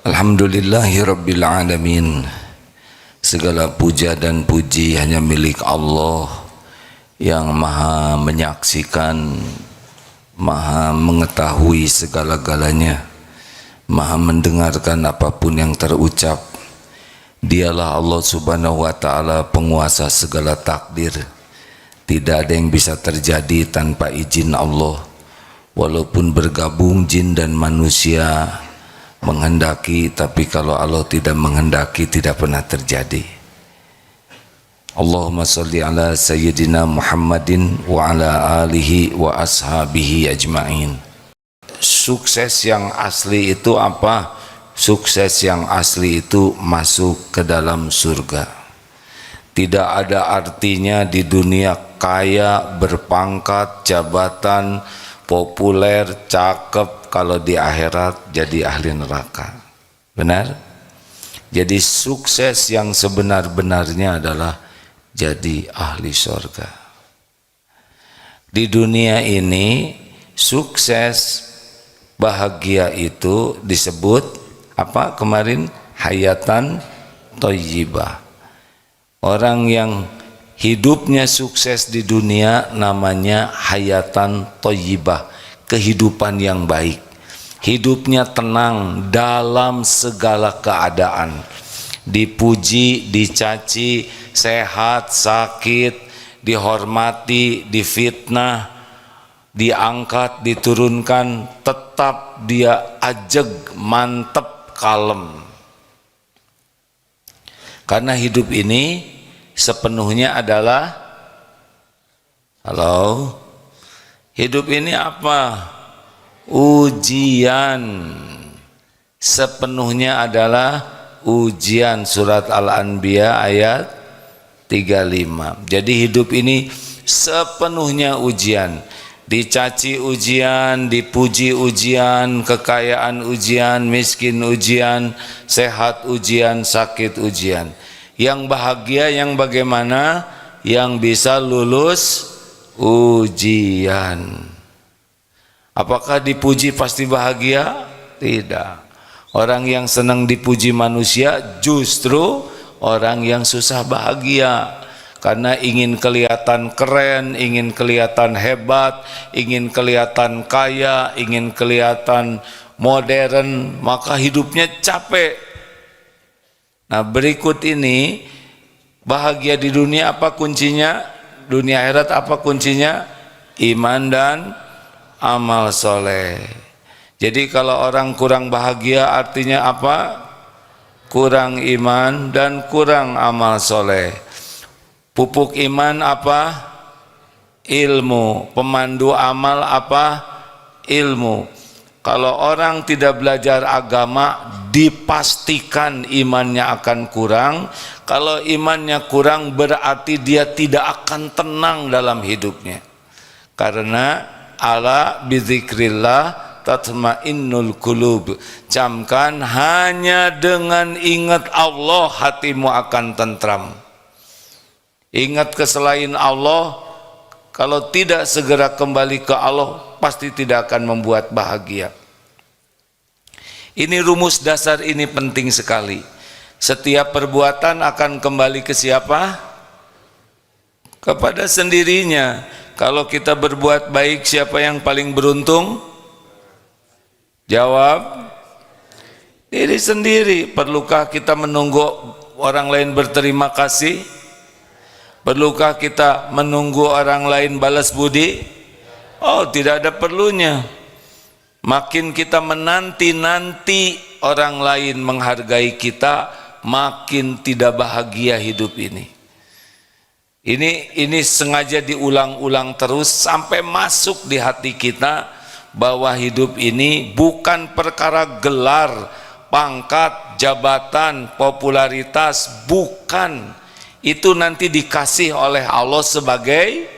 Alhamdulillahirabbil alamin. Segala puja dan puji hanya milik Allah yang maha menyaksikan, maha mengetahui segala-galanya, maha mendengarkan apapun yang terucap. Dialah Allah subhanahu wa ta'ala, penguasa segala takdir. Tidak ada yang bisa terjadi tanpa izin Allah. Walaupun bergabung jin dan manusia menghendaki, tapi kalau Allah tidak menghendaki tidak pernah terjadi. Allahumma salli ala sayyidina Muhammadin wa ala alihi wa ashabihi ajma'in. Sukses yang asli itu apa? Sukses yang asli itu masuk ke dalam surga. Tidak ada artinya di dunia kaya, berpangkat, jabatan, populer, cakep, kalau di akhirat jadi ahli neraka. Benar? Jadi sukses yang sebenar-benarnya adalah jadi ahli surga. Di dunia ini sukses bahagia itu disebut apa kemarin? Hayatan thayyibah. Orang yang hidupnya sukses di dunia namanya hayatan thayyibah, kehidupan yang baik. Hidupnya tenang dalam segala keadaan. Dipuji, dicaci, sehat, sakit, dihormati, difitnah, diangkat, diturunkan, tetap dia ajeg, mantep, kalem. Karena hidup ini sepenuhnya adalah hidup ini apa? Ujian. Sepenuhnya adalah ujian. Surat Al-Anbiya ayat 35. Jadi hidup ini sepenuhnya ujian. Dicaci ujian, dipuji ujian, kekayaan ujian, miskin ujian, sehat ujian, sakit ujian. Yang bahagia yang bagaimana? Yang bisa lulus ujian. Apakah dipuji pasti bahagia? Tidak. Orang yang senang dipuji manusia justru orang yang susah bahagia. Karena ingin kelihatan keren, ingin kelihatan hebat, ingin kelihatan kaya, ingin kelihatan modern, maka hidupnya capek. Nah, berikut ini bahagia di dunia apa kuncinya? Dunia akhirat apa kuncinya? Iman dan amal soleh. Jadi kalau orang kurang bahagia artinya apa? Kurang iman dan kurang amal soleh. Pupuk iman apa? Ilmu. Pemandu amal apa? Ilmu. Kalau orang tidak belajar agama, dipastikan imannya akan kurang. Kalau imannya kurang berarti dia tidak akan tenang dalam hidupnya. Karena ala bizikrillah tatmainnul qulub. Camkan, hanya dengan ingat Allah hatimu akan tentram. Ingat keselain Allah, kalau tidak segera kembali ke Allah pasti tidak akan membuat bahagia. Ini rumus dasar, ini penting sekali. Setiap perbuatan akan kembali ke siapa? Kepada sendirinya. Kalau kita berbuat baik, siapa yang paling beruntung? Jawab, diri sendiri. Perlukah kita menunggu orang lain berterima kasih? Perlukah kita menunggu orang lain balas budi? Oh, tidak ada perlunya. Makin kita menanti-nanti orang lain menghargai kita, makin tidak bahagia hidup ini. Ini sengaja diulang-ulang terus sampai masuk di hati kita bahwa hidup ini bukan perkara gelar, pangkat, jabatan, popularitas, bukan. Itu nanti dikasih oleh Allah sebagai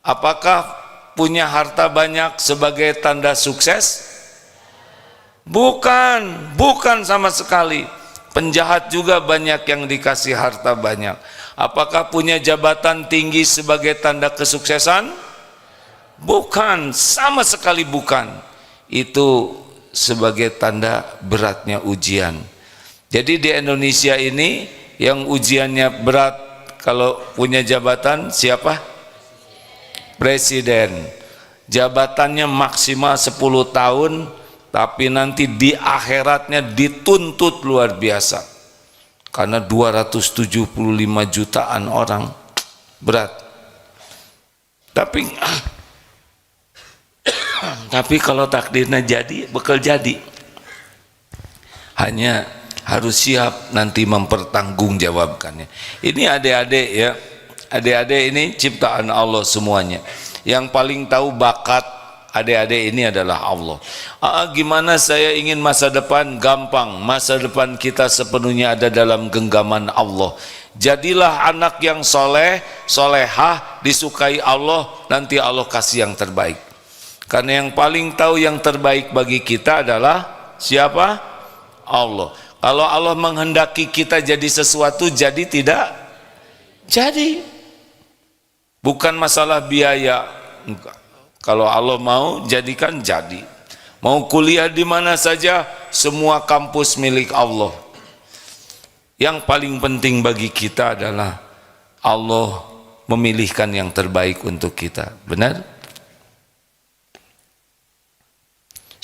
apakah punya harta banyak sebagai tanda sukses? Bukan sama sekali. Penjahat juga banyak yang dikasih harta banyak. Apakah punya jabatan tinggi sebagai tanda kesuksesan? Bukan, sama sekali bukan. Itu sebagai tanda beratnya ujian. Jadi di Indonesia ini yang ujiannya berat kalau punya jabatan siapa? Presiden. Jabatannya maksimal 10 tahun, tapi nanti di akhiratnya dituntut luar biasa. Karena 275 jutaan orang, berat. Tapi kalau takdirnya jadi, bakal jadi. Hanya harus siap nanti mempertanggungjawabkannya. Ini adik-adik ya, adik-adik ini ciptaan Allah semuanya. Yang paling tahu bakat adik-adik ini adalah Allah. Gimana saya ingin masa depan? Gampang, masa depan kita sepenuhnya ada dalam genggaman Allah. Jadilah anak yang soleh, solehah, disukai Allah, nanti Allah kasih yang terbaik. Karena yang paling tahu yang terbaik bagi kita adalah siapa? Allah. Kalau Allah menghendaki kita jadi sesuatu, jadi tidak? Jadi. Bukan masalah biaya. Enggak. Kalau Allah mau jadikan, jadi. Mau kuliah di mana saja, semua kampus milik Allah. Yang paling penting bagi kita adalah Allah memilihkan yang terbaik untuk kita. Benar?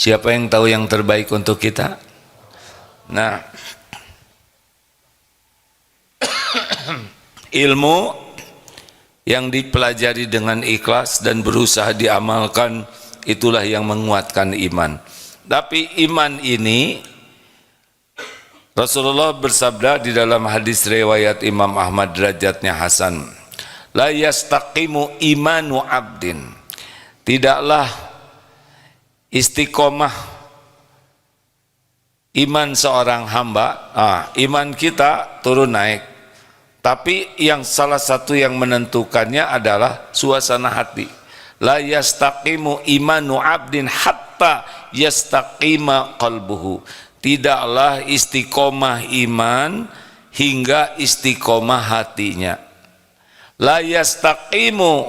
Siapa yang tahu yang terbaik untuk kita? Nah, ilmu yang dipelajari dengan ikhlas dan berusaha diamalkan, itulah yang menguatkan iman. Tapi iman ini, Rasulullah bersabda di dalam hadis riwayat Imam Ahmad derajatnya hasan, la yastaqimu imanu abdin, tidaklah istiqomah iman seorang hamba. Iman kita turun naik, tapi yang salah satu yang menentukannya adalah suasana hati. La yastaqimu imanu abdin hatta yastaqima qalbuhu, tidaklah istiqomah iman hingga istiqomah hatinya. La yastaqimu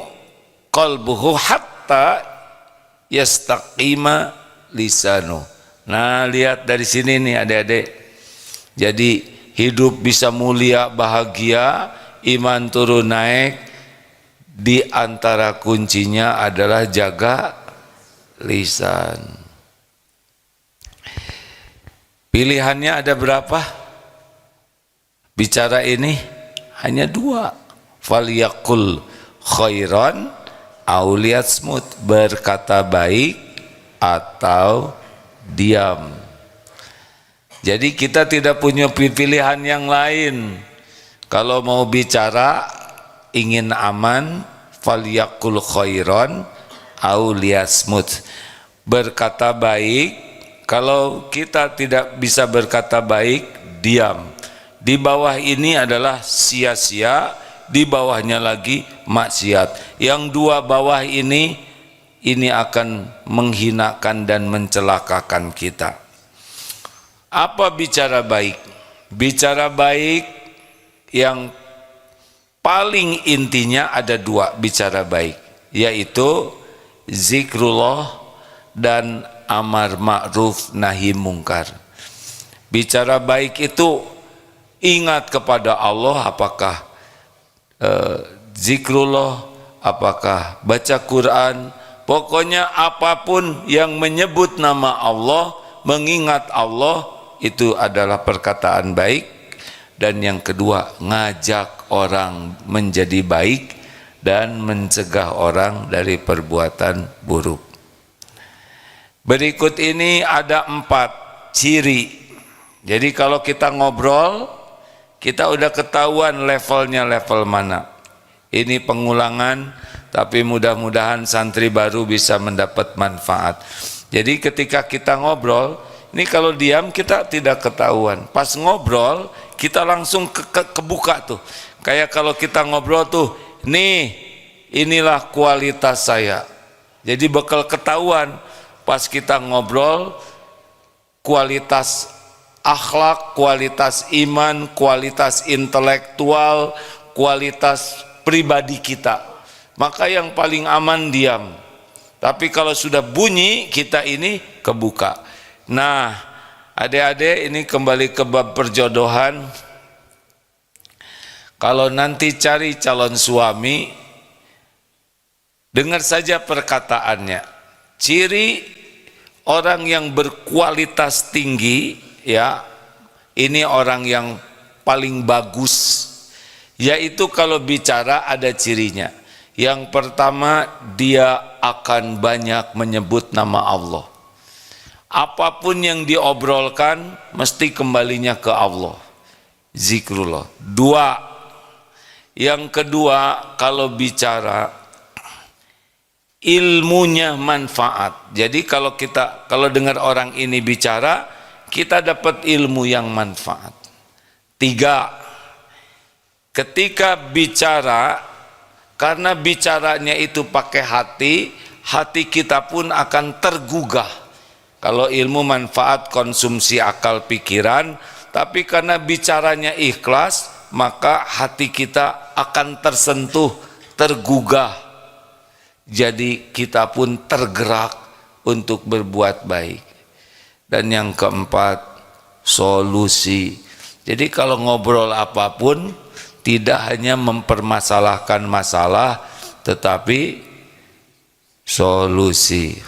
qalbuhu hatta yastaqima lisanu. Nah, lihat dari sini nih adik-adik. Jadi hidup bisa mulia, bahagia, iman turun naik, di antara kuncinya adalah jaga lisan. Pilihannya ada berapa? Bicara ini hanya dua. Falyaqul khairan aw liyasmut, berkata baik atau diam. Jadi kita tidak punya pilihan yang lain. Kalau mau bicara ingin aman, falyaqul khairan aw liyasmut, berkata baik. Kalau kita tidak bisa berkata baik, diam. Di bawah ini adalah sia-sia, di bawahnya lagi maksiat. Yang dua bawah ini akan menghinakan dan mencelakakan kita. Apa bicara baik? Bicara baik yang paling intinya ada dua bicara baik, yaitu zikrullah dan amar ma'ruf nahi mungkar. Bicara baik itu ingat kepada Allah, apakah zikrullah, apakah baca Quran, pokoknya apapun yang menyebut nama Allah, mengingat Allah, itu adalah perkataan baik. Dan yang kedua, ngajak orang menjadi baik dan mencegah orang dari perbuatan buruk. Berikut ini ada 4 ciri. Jadi kalau kita ngobrol, kita udah ketahuan levelnya level mana. Ini pengulangan, tapi mudah-mudahan santri baru bisa mendapat manfaat. Jadi ketika kita ngobrol, ini kalau diam kita tidak ketahuan. Pas ngobrol kita langsung kebuka tuh. Kayak kalau kita ngobrol tuh, nih inilah kualitas saya. Jadi bakal ketahuan pas kita ngobrol, kualitas akhlak, kualitas iman, kualitas intelektual, kualitas pribadi kita. Maka yang paling aman diam. Tapi kalau sudah bunyi, kita ini kebuka. Nah, adik-adik, ini kembali ke bab perjodohan. Kalau nanti cari calon suami, dengar saja perkataannya. Ciri orang yang berkualitas tinggi, ya, ini orang yang paling bagus, yaitu kalau bicara ada cirinya. Yang pertama, dia akan banyak menyebut nama Allah. Apapun yang diobrolkan mesti kembalinya ke Allah, zikrullah. Yang kedua, kalau bicara ilmunya manfaat. Jadi kalau dengar orang ini bicara, kita dapat ilmu yang manfaat. 3, ketika bicara, karena bicaranya itu pakai hati kita pun akan tergugah. Kalau ilmu manfaat konsumsi akal pikiran, tapi karena bicaranya ikhlas, maka hati kita akan tersentuh, tergugah. Jadi kita pun tergerak untuk berbuat baik. Dan yang keempat, solusi. Jadi kalau ngobrol apapun, tidak hanya mempermasalahkan masalah, tetapi solusi.